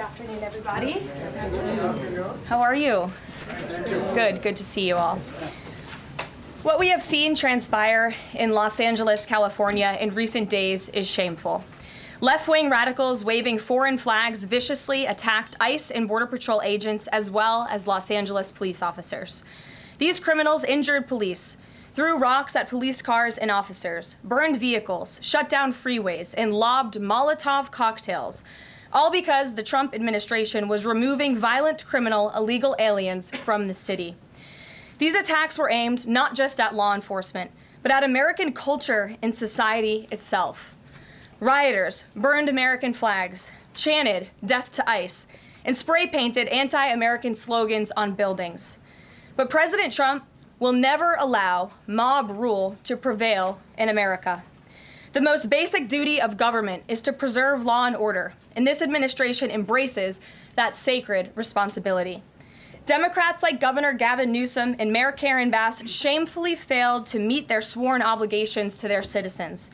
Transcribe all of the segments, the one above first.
afternoon, everybody. How are you? Good to see you all. What we have seen transpire in Los Angeles, California in recent days is shameful. Left-wing radicals waving foreign flags viciously attacked ICE and Border Patrol agents as well as Los Angeles police officers. These criminals injured police, threw rocks at police cars and officers, burned vehicles, shut down freeways, and lobbed Molotov cocktails, all because the Trump administration was removing violent criminal illegal aliens from the city. These attacks were aimed not just at law enforcement, but at American culture and society itself. Rioters burned American flags, chanted "Death to ICE," and spray-painted anti-American slogans on buildings. But President Trump will never allow mob rule to prevail in America. The most basic duty of government is to preserve law and order, and this administration embraces that sacred responsibility. Democrats like Governor Gavin Newsom and Mayor Karen Bass shamefully failed to meet their sworn obligations to their citizens.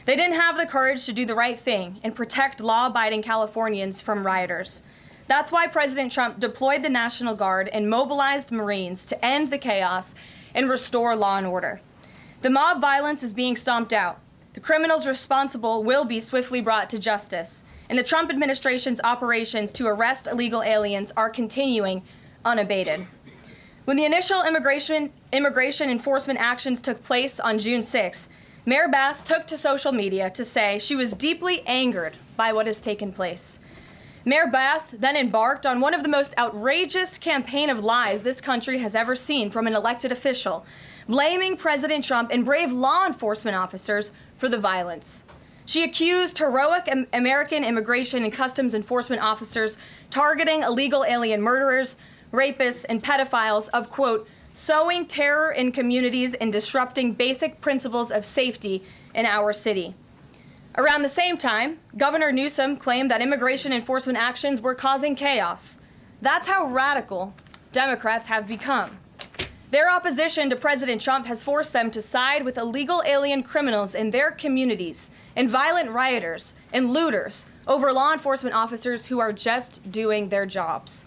They didn't have the courage to do the right thing and protect law-abiding Californians from rioters. That's why President Trump deployed the National Guard and mobilized Marines to end the chaos and restore law and order. The mob violence is being stomped out. The criminals responsible will be swiftly brought to justice, and the Trump administration's operations to arrest illegal aliens are continuing unabated. When the initial immigration enforcement actions took place on June 6th, Mayor Bass took to social media to say she was deeply angered by what has taken place. Mayor Bass then embarked on one of the most outrageous campaign of lies this country has ever seen from an elected official, blaming President Trump and brave law enforcement officers for the violence. She accused heroic American immigration and customs enforcement officers targeting illegal alien murderers, rapists, and pedophiles of, quote, sowing terror in communities and disrupting basic principles of safety in our city. Around the same time, Governor Newsom claimed that immigration enforcement actions were causing chaos. That's how radical Democrats have become. Their opposition to President Trump has forced them to side with illegal alien criminals in their communities and violent rioters and looters over law enforcement officers who are just doing their jobs.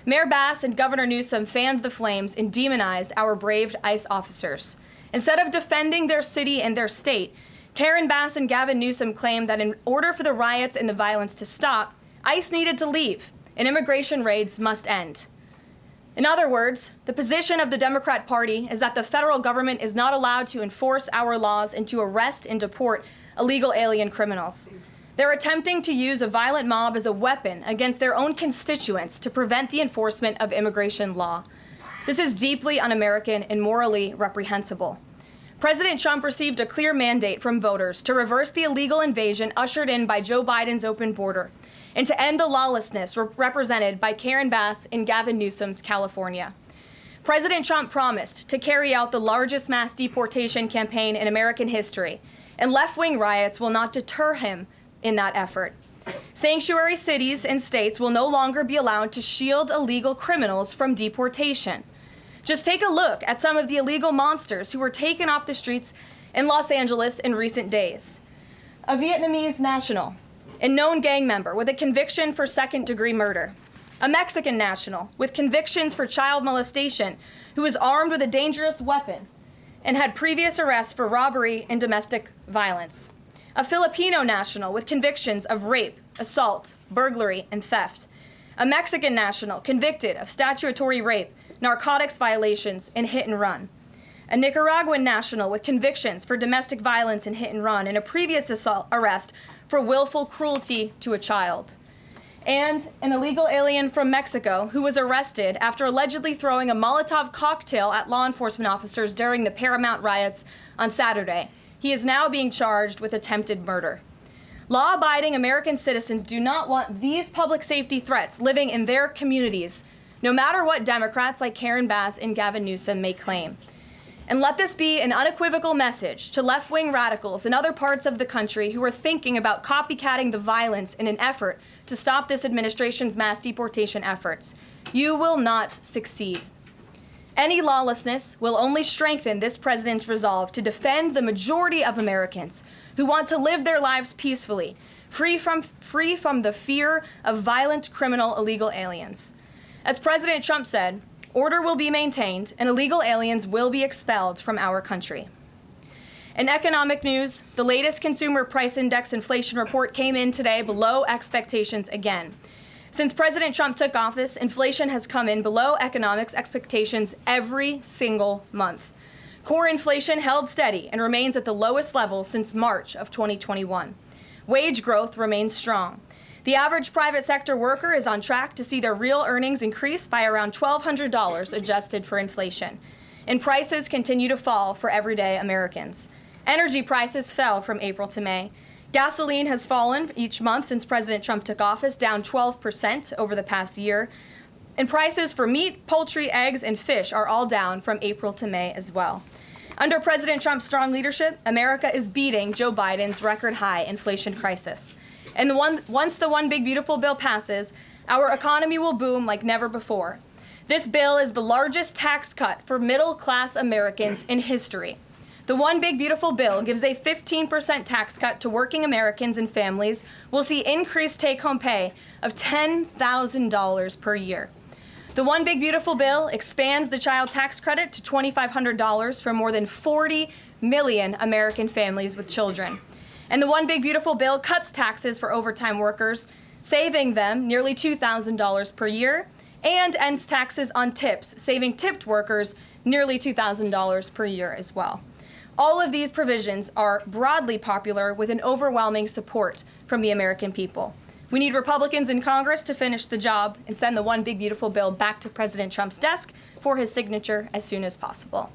Mayor Bass and Governor Newsom fanned the flames and demonized our brave ICE officers. Instead of defending their city and their state, Karen Bass and Gavin Newsom claimed that in order for the riots and the violence to stop, ICE needed to leave and immigration raids must end. In other words, the position of the Democrat Party is that the federal government is not allowed to enforce our laws and to arrest and deport illegal alien criminals. They're attempting to use a violent mob as a weapon against their own constituents to prevent the enforcement of immigration law. This is deeply un-American and morally reprehensible. President Trump received a clear mandate from voters to reverse the illegal invasion ushered in by Joe Biden's open border and to end the lawlessness represented by Karen Bass and Gavin Newsom's California. President Trump promised to carry out the largest mass deportation campaign in American history, and left-wing riots will not deter him in that effort. Sanctuary cities and states will no longer be allowed to shield illegal criminals from deportation. Just take a look at some of the illegal monsters who were taken off the streets in Los Angeles in recent days. A Vietnamese national and known gang member with a conviction for second-degree murder. A Mexican national with convictions for child molestation who was armed with a dangerous weapon and had previous arrests for robbery and domestic violence. A Filipino national with convictions of rape, assault, burglary, and theft. A Mexican national convicted of statutory rape, narcotics violations, and hit and run. A Nicaraguan national with convictions for domestic violence and hit and run and a previous arrest for willful cruelty to a child. And an illegal alien from Mexico who was arrested after allegedly throwing a Molotov cocktail at law enforcement officers during the Paramount riots on Saturday. He is now being charged with attempted murder. Law-abiding American citizens do not want these public safety threats living in their communities, no matter what Democrats like Karen Bass and Gavin Newsom may claim. And let this be an unequivocal message to left-wing radicals in other parts of the country who are thinking about copycatting the violence in an effort to stop this administration's mass deportation efforts. You will not succeed. Any lawlessness will only strengthen this president's resolve to defend the majority of Americans who want to live their lives peacefully, free from the fear of violent, criminal, illegal aliens. As President Trump said, order will be maintained and illegal aliens will be expelled from our country. In economic news, the latest Consumer Price Index inflation report came in today below expectations again. Since President Trump took office, inflation has come in below economics expectations every single month. Core inflation held steady and remains at the lowest level since March of 2021. Wage growth remains strong. The average private sector worker is on track to see their real earnings increase by around $1,200 adjusted for inflation. And prices continue to fall for everyday Americans. Energy prices fell from April to May. Gasoline has fallen each month since President Trump took office, down 12% over the past year. And prices for meat, poultry, eggs, and fish are all down from April to May as well. Under President Trump's strong leadership, America is beating Joe Biden's record-high inflation crisis. And once the One Big Beautiful Bill passes, our economy will boom like never before. This bill is the largest tax cut for middle-class Americans in history. The One Big Beautiful Bill gives a 15% tax cut to working Americans and families. We'll see increased take-home pay of $10,000 per year. The One Big Beautiful Bill expands the child tax credit to $2,500 for more than 40 million American families with children. And the One Big Beautiful Bill cuts taxes for overtime workers, saving them nearly $2,000 per year, and ends taxes on tips, saving tipped workers nearly $2,000 per year as well. All of these provisions are broadly popular with an overwhelming support from the American people. We need Republicans in Congress to finish the job and send the One Big Beautiful Bill back to President Trump's desk for his signature as soon as possible.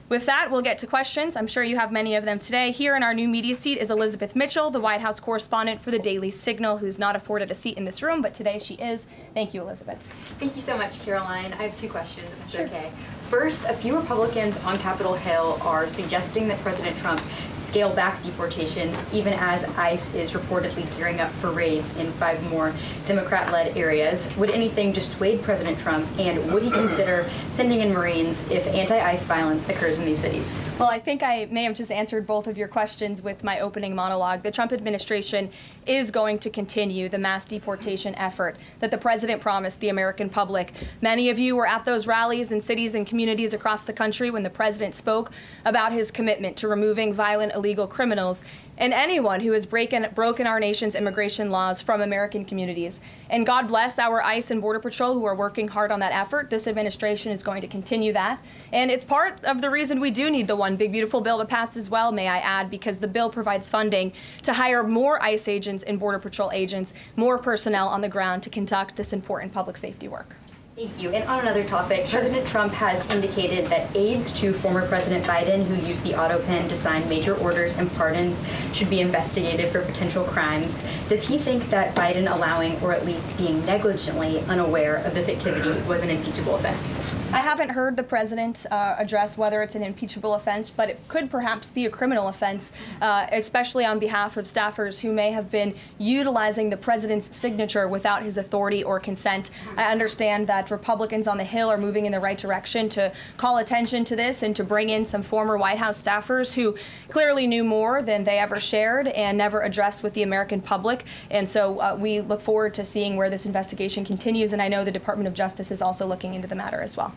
With that, we'll get to questions. I'm sure you have many of them today. Here in our new media seat is Elizabeth Mitchell, the White House correspondent for the Daily Signal, who's not afforded a seat in this room, but today she is. Thank you, Elizabeth. Thank you so much, Karoline. I have two questions, if that's okay. First, a few Republicans on Capitol Hill are suggesting that President Trump scale back deportations, even as ICE is reportedly gearing up for raids in 5 more Democrat-led areas. Would anything dissuade President Trump, and would he consider sending in Marines if anti-ICE violence occurs in these cities? Well, I think I may have just answered both of your questions with my opening monologue. The Trump administration is going to continue the mass deportation effort that the president promised the American public. Many of you were at those rallies in cities and communities across the country when the president spoke about his commitment to removing violent illegal criminals and anyone who has broken our nation's immigration laws from American communities. And God bless our ICE and Border Patrol who are working hard on that effort. This administration is going to continue that. And it's part of the reason we do need the One Big Beautiful Bill to pass as well, may I add, because the bill provides funding to hire more ICE agents and Border Patrol agents, more personnel on the ground to conduct this important public safety work. Thank you. And on another topic, President Trump has indicated that aides to former President Biden who used the auto pen to sign major orders and pardons should be investigated for potential crimes. Does he think that Biden allowing, or at least being negligently unaware of this activity, was an impeachable offense? I haven't heard the president address whether it's an impeachable offense, but it could perhaps be a criminal offense, especially on behalf of staffers who may have been utilizing the president's signature without his authority or consent. I understand that Republicans on the Hill are moving in the right direction to call attention to this and to bring in some former White House staffers who clearly knew more than they ever shared and never addressed with the American public. And so we look forward to seeing where this investigation continues. And I know the Department of Justice is also looking into the matter as well.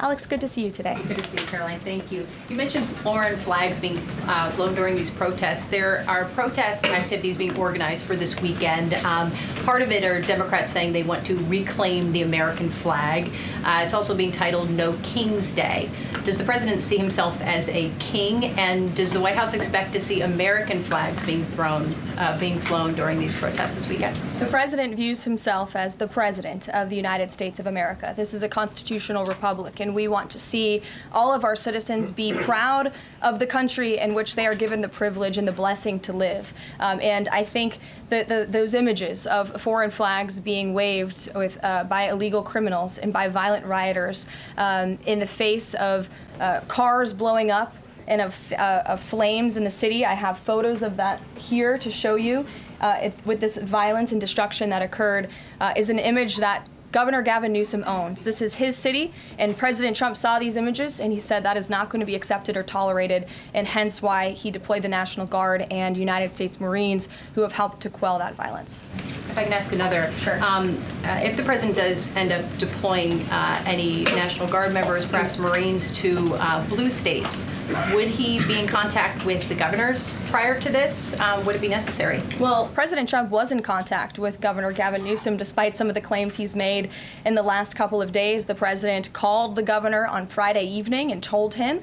Alex, good to see you today. Good to see you, Caroline. Thank you. You mentioned foreign flags being blown during these protests. There are protest activities being organized for this weekend. Part of it are Democrats saying they want to reclaim the American flag. It's also being titled No King's Day. Does the president see himself as a king, and does the White House expect to see American flags being flown during these protests this weekend? The president views himself as the president of the United States of America. This is a constitutional republic, and we want to see all of our citizens be proud of the country in which they are given the privilege and the blessing to live. And I think that those images of foreign flags being waved with, by illegal criminals and by violent rioters in the face of cars blowing up and of flames in the city. I have photos of that here to show you with this violence and destruction that occurred is an image that Governor Gavin Newsom owns. This is his city, and President Trump saw these images, and he said that is not going to be accepted or tolerated, and hence why he deployed the National Guard and United States Marines, who have helped to quell that violence. If I can ask another. Sure. If the president does end up deploying any National Guard members, perhaps Marines, to blue states, would he be in contact with the governors prior to this? Would it be necessary? Well, President Trump was in contact with Governor Gavin Newsom, despite some of the claims he's made in the last couple of days. The president called the governor on Friday evening and told him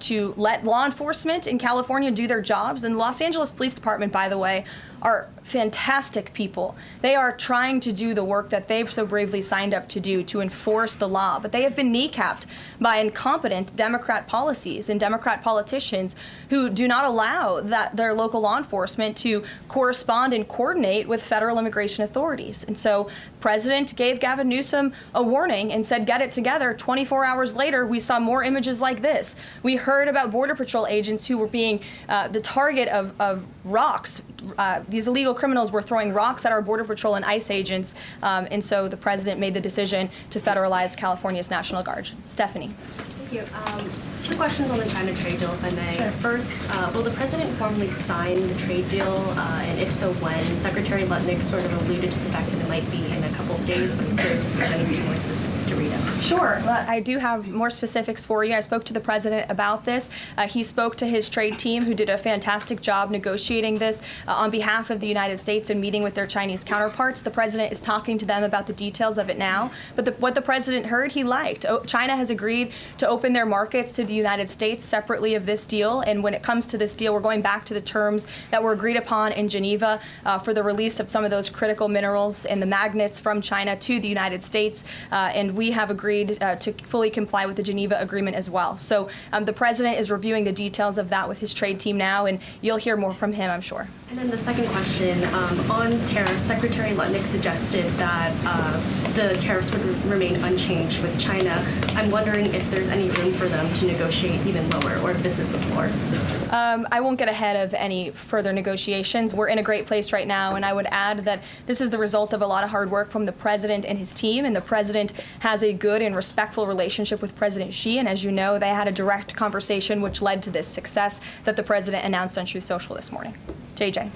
to let law enforcement in California do their jobs. And the Los Angeles Police Department, by the way, are fantastic people. They are trying to do the work that they've so bravely signed up to do, to enforce the law. But they have been kneecapped by incompetent Democrat policies and Democrat politicians who do not allow their local law enforcement to correspond and coordinate with federal immigration authorities. And so the president gave Gavin Newsom a warning and said, get it together. 24 hours later, we saw more images like this. We heard about Border Patrol agents who were being the target of rocks. These illegal criminals were throwing rocks at our Border Patrol and ICE agents, and so the president made the decision to federalize California's National Guard. Stephanie. Thank you. Two questions on the China trade deal, if I may. Sure. First, will the president formally sign the trade deal, and if so, when? Secretary Lutnick sort of alluded to the fact that it might be in a couple of days, but I'm curious if there's anything more specific to read out. Sure. I do have more specifics for you. I spoke to the president about this. He spoke to his trade team, who did a fantastic job negotiating this on behalf of the United States and meeting with their Chinese counterparts. The president is talking to them about the details of it now. But what the president heard, he liked. China has agreed to open their markets to the United States separately of this deal. And when it comes to this deal, we're going back to the terms that were agreed upon in Geneva for the release of some of those critical minerals and the magnets from China to the United States. And we have agreed to fully comply with the Geneva Agreement as well. So the president is reviewing the details of that with his trade team now, and you'll hear more from him, I'm sure. And then the second question, on tariffs, Secretary Lutnick suggested that the tariffs would remain unchanged with China. I'm wondering if there's any room for them to negotiate even lower, or if this is the floor. I won't get ahead of any further negotiations. We're in a great place right now, and I would add that this is the result of a lot of hard work from the president and his team, and the president has a good and respectful relationship with President Xi, and as you know, they had a direct conversation which led to this success that the president announced on Truth Social this morning. JJ.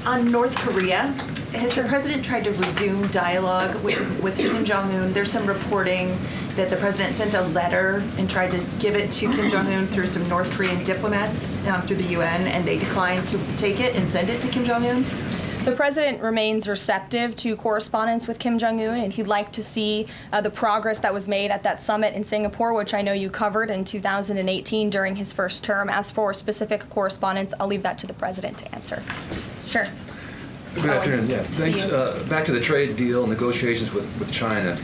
On North Korea, has the president tried to resume dialogue with Kim Jong-un? There's some reporting that the president sent a letter and tried to give it to Kim Jong-un through some North Korean diplomats through the UN, and they declined to take it and send it to Kim Jong-un? The president remains receptive to correspondence with Kim Jong-un, and he'd like to see the progress that was made at that summit in Singapore, which I know you covered in 2018 during his first term. As for specific correspondence, I'll leave that to the president to answer. Sure. Good afternoon. Yeah, thanks. Back to the trade deal negotiations with China.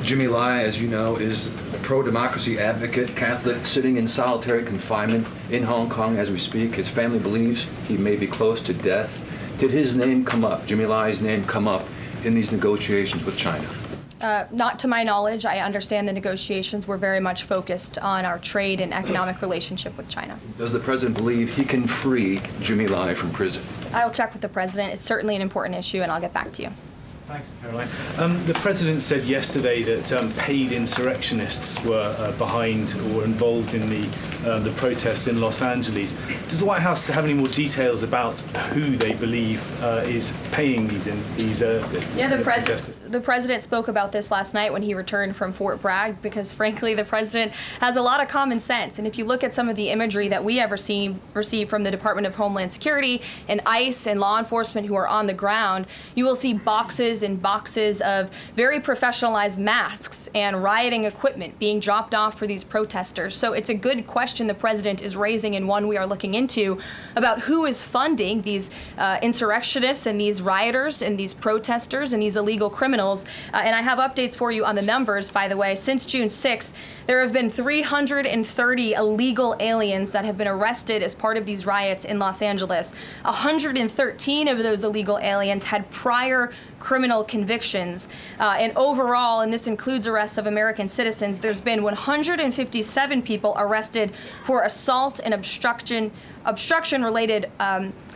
Jimmy Lai, as you know, is a pro-democracy advocate, Catholic, sitting in solitary confinement in Hong Kong as we speak. His family believes he may be close to death. Did his name come up, Jimmy Lai's name come up in these negotiations with China? Not to my knowledge. I understand the negotiations were very much focused on our trade and economic relationship with China. Does the president believe he can free Jimmy Lai from prison? I'll check with the president. It's certainly an important issue, and I'll get back to you. Thanks, Karoline. The president said yesterday that paid insurrectionists were behind or involved in the protests in Los Angeles. Does the White House have any more details about who they believe is paying these protesters? The president spoke about this last night when he returned from Fort Bragg, because frankly the president has a lot of common sense. And if you look at some of the imagery that we have received from the Department of Homeland Security and ICE and law enforcement who are on the ground, you will see boxes and boxes of very professionalized masks and rioting equipment being dropped off for these protesters. So it's a good question the president is raising, and one we are looking into, about who is funding these insurrectionists and these rioters and these protesters and these illegal criminals. And I have updates for you on the numbers, by the way. Since June 6th, there have been 330 illegal aliens that have been arrested as part of these riots in Los Angeles. 113 of those illegal aliens had prior criminal convictions. And overall, and this includes arrests of American citizens, there's been 157 people arrested for assault and obstruction-related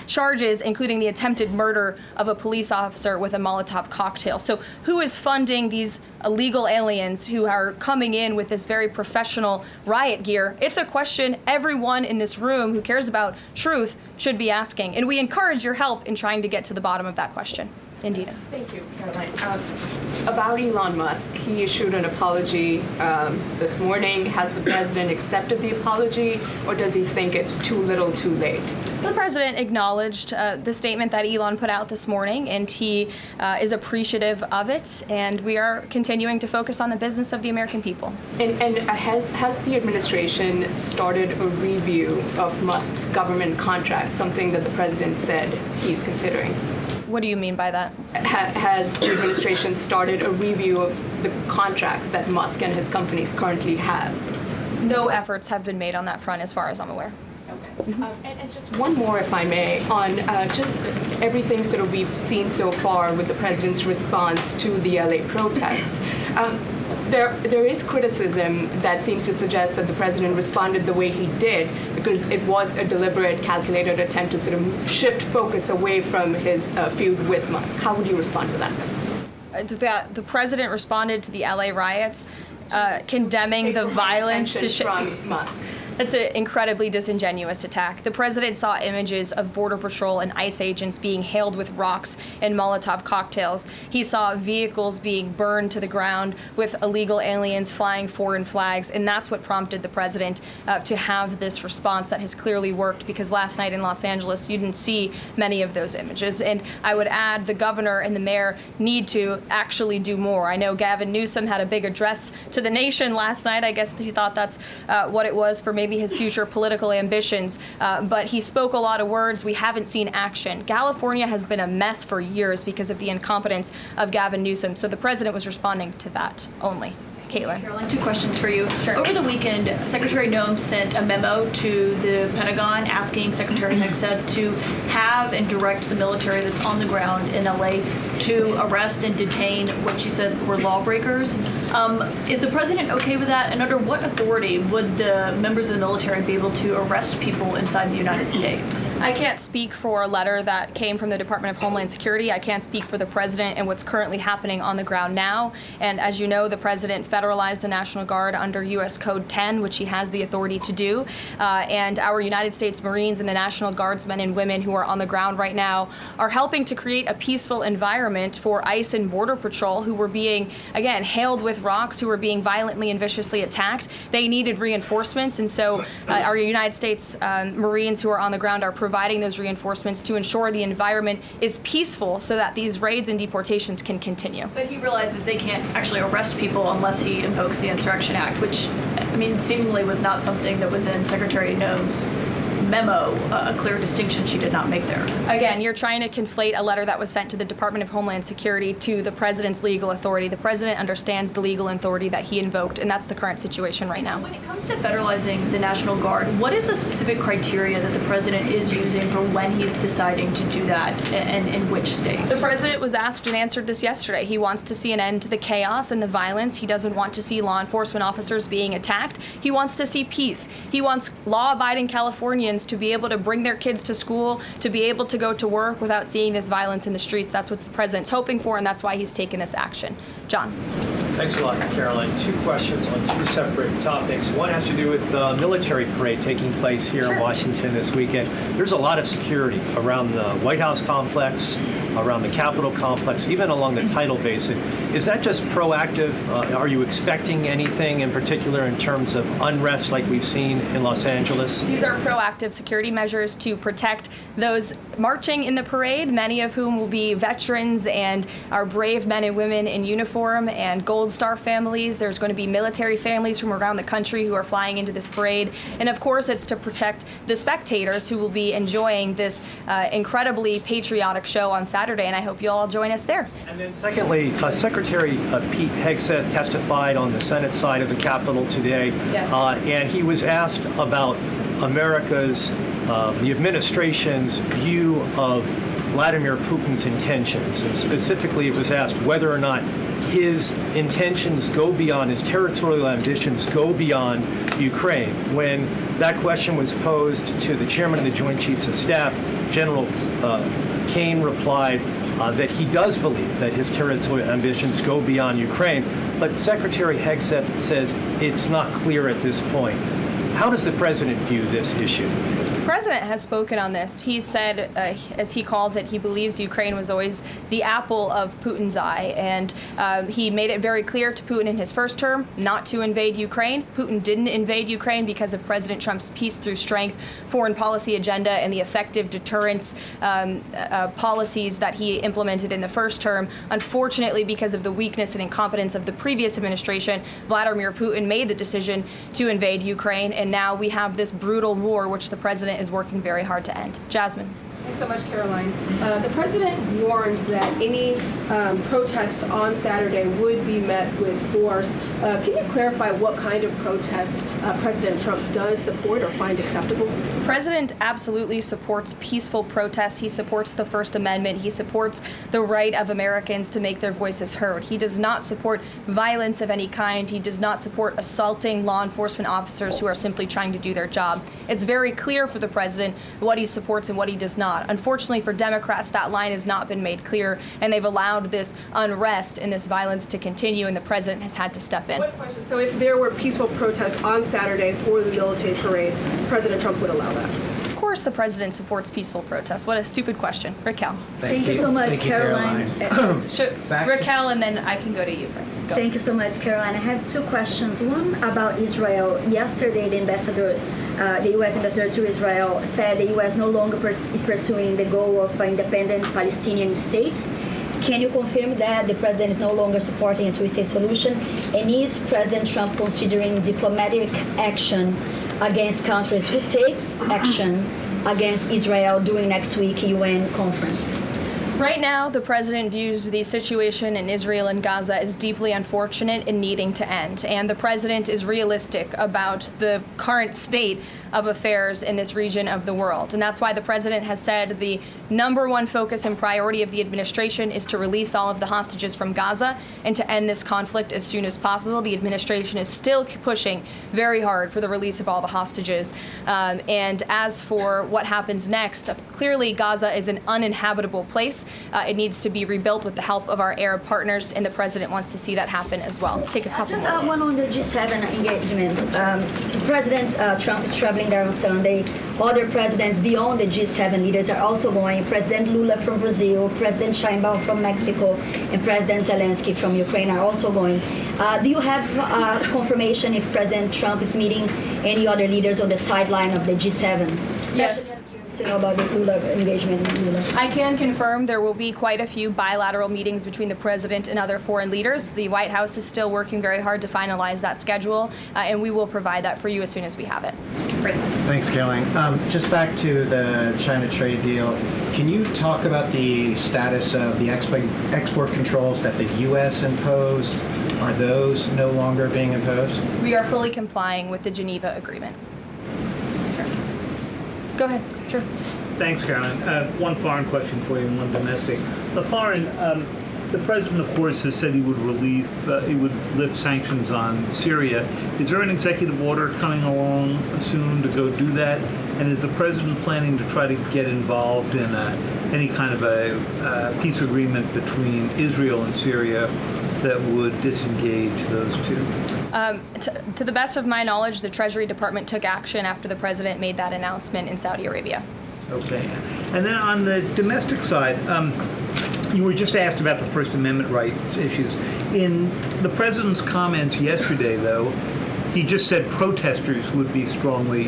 charges, including the attempted murder of a police officer with a Molotov cocktail. So who is funding these illegal aliens who are coming in with this very professional riot gear? It's a question everyone in this room who cares about truth should be asking. And we encourage your help in trying to get to the bottom of that question. Indina. Thank you, Karoline. About Elon Musk, he issued an apology this morning. Has the president accepted the apology, or does he think it's too little too late? The president acknowledged the statement that Elon put out this morning, and he is appreciative of it, and we are continuing to focus on the business of the American people. And has the administration started a review of Musk's government contracts, something that the president said he's considering? What do you mean by that? Has the administration started a review of the contracts that Musk and his companies currently have? No efforts have been made on that front as far as I'm aware. And just one more, if I may, on just everything sort of we've seen so far with the president's response to the LA protests. There is criticism that seems to suggest that the president responded the way he did because it was a deliberate, calculated attempt to sort of shift focus away from his feud with Musk. How would you respond to that? The president responded to the LA riots, condemning the violence from Musk. That's an incredibly disingenuous attack. The president saw images of Border Patrol and ICE agents being hailed with rocks and Molotov cocktails. He saw vehicles being burned to the ground with illegal aliens flying foreign flags, and that's what prompted the president to have this response that has clearly worked, because last night in Los Angeles, you didn't see many of those images. And I would add the governor and the mayor need to actually do more. I know Gavin Newsom had a big address to the nation last night. I guess he thought that's what it was for maybe his future political ambitions, but he spoke a lot of words. We haven't seen action. California has been a mess for years because of the incompetence of Gavin Newsom, so the president was responding to that only. Caitlin. Karoline, two questions for you. Sure. Over the weekend, Secretary Noem sent a memo to the Pentagon asking Secretary Hegseth to have and direct the military that's on the ground in LA to arrest and detain what she said were lawbreakers. Is the president okay with that? And under what authority would the members of the military be able to arrest people inside the United States? I can't speak for a letter that came from the Department of Homeland Security. I can't speak for the president and what's currently happening on the ground now. And as you know, the president federalized the National Guard under U.S. Code 10, which he has the authority to do. And our United States Marines and the National Guardsmen and women who are on the ground right now are helping to create a peaceful environment for ICE and Border Patrol, who were being, again, hailed with rocks, who were being violently and viciously attacked. They needed reinforcements, and so our United States Marines who are on the ground are providing those reinforcements to ensure the environment is peaceful so that these raids and deportations can continue. But he realizes they can't actually arrest people unless he invokes the Insurrection Act, which, I mean, seemingly was not something that was in Secretary Noem's memo, a clear distinction she did not make there. Again, you're trying to conflate a letter that was sent to the Department of Homeland Security to the president's legal authority. The president understands the legal authority that he invoked, and that's the current situation right now. When it comes to federalizing the National Guard, what is the specific criteria that the president is using for when he's deciding to do that, and in which states? The president was asked and answered this yesterday. He wants to see an end to the chaos and the violence. He doesn't want to see law enforcement officers being attacked. He wants to see peace. He wants law-abiding Californians to be able to bring their kids to school, to be able to go to work without seeing this violence in the streets. That's what the president's hoping for, and that's why he's taken this action. John. Thanks a lot, Karoline. Two questions on two separate topics. One has to do with the military parade taking place here in Washington this weekend. There's a lot of security around the White House complex, around the Capitol complex, even along the tidal basin. Is that just proactive? Are you expecting anything in particular in terms of unrest like we've seen in Los Angeles? These are proactive security measures to protect those marching in the parade, many of whom will be veterans and our brave men and women in uniform and Gold Star families. There's going to be military families from around the country who are flying into this parade. And of course, it's to protect the spectators who will be enjoying this incredibly patriotic show on Saturday, and I hope you'll all join us there. And then secondly, Secretary Pete Hegseth testified on the Senate side of the Capitol today, and he was asked about America's, the administration's view of Vladimir Putin's intentions, and specifically it was asked whether or not his intentions go beyond, his territorial ambitions go beyond Ukraine. When that question was posed to the chairman of the Joint Chiefs of Staff, General Kane replied that he does believe that his territorial ambitions go beyond Ukraine, but Secretary Hegseth says it's not clear at this point. How does the president view this issue? The president has spoken on this. He said, as he calls it, he believes Ukraine was always the apple of Putin's eye. And he made it very clear to Putin in his first term not to invade Ukraine. Putin didn't invade Ukraine because of President Trump's peace through strength foreign policy agenda and the effective deterrence policies that he implemented in the first term. Unfortunately, because of the weakness and incompetence of the previous administration, Vladimir Putin made the decision to invade Ukraine. And now we have this brutal war, which the president is working very hard to end. Jasmine. Thanks so much, Karoline. The president warned that any protests on Saturday would be met with force. Can you clarify what kind of protest President Trump does support or find acceptable? The president absolutely supports peaceful protests. He supports the First Amendment. He supports the right of Americans to make their voices heard. He does not support violence of any kind. He does not support assaulting law enforcement officers who are simply trying to do their job. It's very clear for the president what he supports and what he does not. Unfortunately for Democrats, that line has not been made clear, and they've allowed this unrest and this violence to continue, and the president has had to step in. One question. So if there were peaceful protests on Saturday for the military parade, President Trump would allow that? Of course the president supports peaceful protests. What a stupid question. Raquel. Thank you so much, Karoline. Raquel, and then I can go to you, Francis. Go. Thank you so much, Caroline. I have two questions. One about Israel. Yesterday, the U.S. ambassador to Israel said the U.S. no longer is pursuing the goal of an independent Palestinian state. Can you confirm that the president is no longer supporting a two-state solution? And is President Trump considering diplomatic action against countries who takes action against Israel during next week's UN conference? Right now, the president views the situation in Israel and Gaza as deeply unfortunate and needing to end. And the president is realistic about the current state of affairs in this region of the world. And that's why the president has said the number one focus and priority of the administration is to release all of the hostages from Gaza and to end this conflict as soon as possible. The administration is still pushing very hard for the release of all the hostages. And as for what happens next, clearly Gaza is an uninhabitable place. It needs to be rebuilt with the help of our Arab partners, and the president wants to see that happen as well. Take a couple Just more. one on the G7 engagement. President Trump is traveling there on Sunday. Other presidents beyond the G7 leaders are also going. President Lula from Brazil, President Sheinbaum from Mexico, and President Zelensky from Ukraine are also going. Do you have confirmation if President Trump is meeting any other leaders on the sideline of the G7? Yes. To know about the Lula engagement. I can confirm there will be quite a few bilateral meetings between the president and other foreign leaders. The White House is still working very hard to finalize that schedule, and we will provide that for you as soon as we have it. Great. Thanks, Karoline. Just back to the China trade deal, can you talk about the status of the export controls that the U.S. imposed? Are those no longer being imposed? We are fully complying with the Geneva Agreement. Go ahead. Sure. Thanks, Caroline. One foreign question for you and one domestic. The foreign, the president, of course, has said he would lift sanctions on Syria. Is there an executive order coming along soon to go do that? And is the president planning to try to get involved in any kind of a peace agreement between Israel and Syria that would disengage those two? To the best of my knowledge, the Treasury Department took action after the president made that announcement in Saudi Arabia. Okay. And then on the domestic side, you were just asked about the First Amendment rights issues. In the president's comments yesterday, though, he just said protesters would be strongly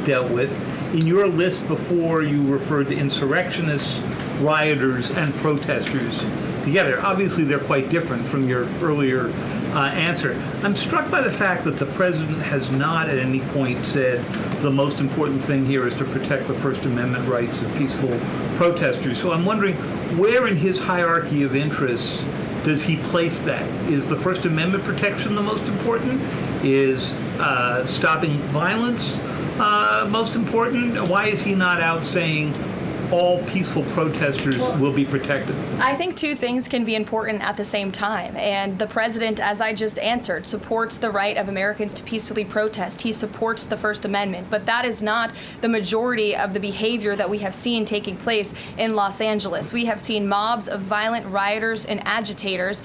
dealt with. In your list before, you referred to insurrectionists, rioters, and protesters together. Obviously, they're quite different from your earlier answer. I'm struck by the fact that the president has not at any point said the most important thing here is to protect the First Amendment rights of peaceful protesters. So I'm wondering, where in his hierarchy of interests does he place that? Is the First Amendment protection the most important? Is stopping violence most important? Why is he not out saying all peaceful protesters will be protected? I think two things can be important at the same time. And the president, as I just answered, supports the right of Americans to peacefully protest. He supports the First Amendment. But that is not the majority of the behavior that we have seen taking place in Los Angeles. We have seen mobs of violent rioters and agitators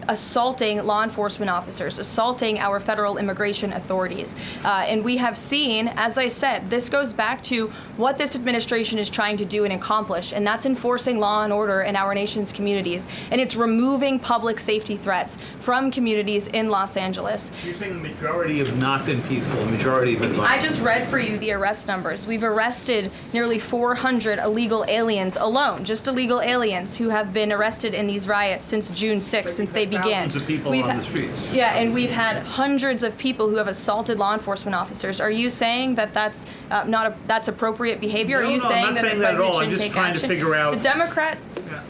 assaulting law enforcement officers, assaulting our federal immigration authorities. And we have seen, as I said, this goes back to what this administration is trying to do and accomplish, and that's enforcing law and order in our nation's communities. And it's removing public safety threats from communities in Los Angeles. You're saying the majority have not been peaceful, the majority have been violent. I just read for you the arrest numbers. We've arrested nearly 400 illegal aliens alone, just illegal aliens who have been arrested in these riots since June 6th, since they began. Thousands of people on the streets. Yeah, and we've had hundreds of people who have assaulted law enforcement officers. Are you saying that that's that's appropriate behavior? No, Are you no, saying I'm not that saying the that at all. president I'm should just take trying to action? figure out.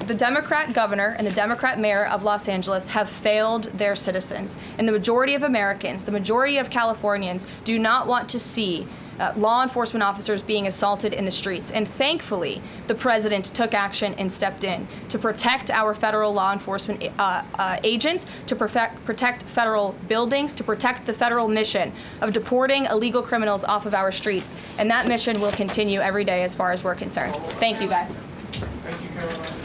The Democrat governor and the Democrat mayor of Los Angeles have failed their citizens. And the majority of Americans, the majority of Californians, do not want to see law enforcement officers being assaulted in the streets. And thankfully, the president took action and stepped in to protect our federal law enforcement agents, to protect federal buildings, to protect the federal mission of deporting illegal criminals off of our streets. And that mission will continue every day as far as we're concerned. Thank you, guys. Thank you, Karoline.